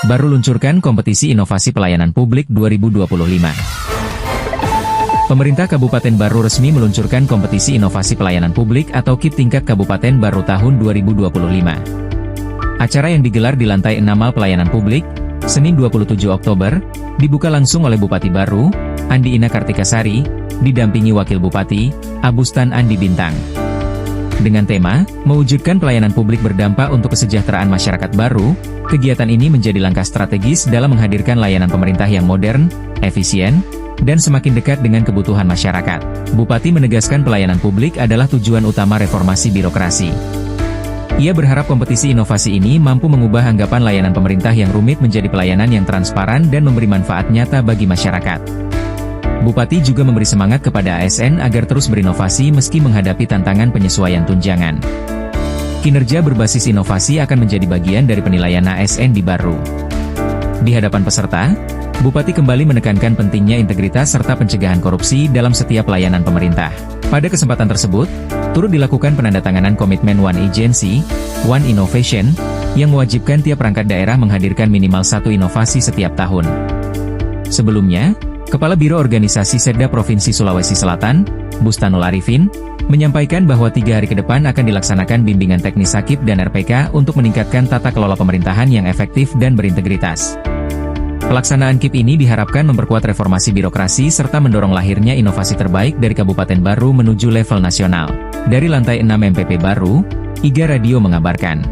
Baru luncurkan kompetisi inovasi pelayanan publik 2025. Pemerintah Kabupaten Baru resmi meluncurkan kompetisi inovasi pelayanan publik atau KIP tingkat Kabupaten Baru tahun 2025. Acara yang digelar di lantai 6 Mal Pelayanan Publik, Senin 27 Oktober, dibuka langsung oleh Bupati Baru, Andi Ina Kartikasari, didampingi Wakil Bupati, Abustan Andi Bintang. Dengan tema, mewujudkan pelayanan publik berdampak untuk kesejahteraan masyarakat Baru, kegiatan ini menjadi langkah strategis dalam menghadirkan layanan pemerintah yang modern, efisien, dan semakin dekat dengan kebutuhan masyarakat. Bupati menegaskan pelayanan publik adalah tujuan utama reformasi birokrasi. Ia berharap kompetisi inovasi ini mampu mengubah anggapan layanan pemerintah yang rumit menjadi pelayanan yang transparan dan memberi manfaat nyata bagi masyarakat. Bupati juga memberi semangat kepada ASN agar terus berinovasi meski menghadapi tantangan penyesuaian tunjangan. Kinerja berbasis inovasi akan menjadi bagian dari penilaian ASN di Baru. Di hadapan peserta, Bupati kembali menekankan pentingnya integritas serta pencegahan korupsi dalam setiap pelayanan pemerintah. Pada kesempatan tersebut, turut dilakukan penandatanganan komitmen One Agency, One Innovation, yang mewajibkan tiap perangkat daerah menghadirkan minimal satu inovasi setiap tahun. Sebelumnya, Kepala Biro Organisasi Setda Provinsi Sulawesi Selatan, Bustanul Arifin, menyampaikan bahwa 3 hari ke depan akan dilaksanakan bimbingan teknis SAKIP dan RPK untuk meningkatkan tata kelola pemerintahan yang efektif dan berintegritas. Pelaksanaan KIP ini diharapkan memperkuat reformasi birokrasi serta mendorong lahirnya inovasi terbaik dari Kabupaten Baru menuju level nasional. Dari lantai 6 MPP Baru, IGA Radio mengabarkan.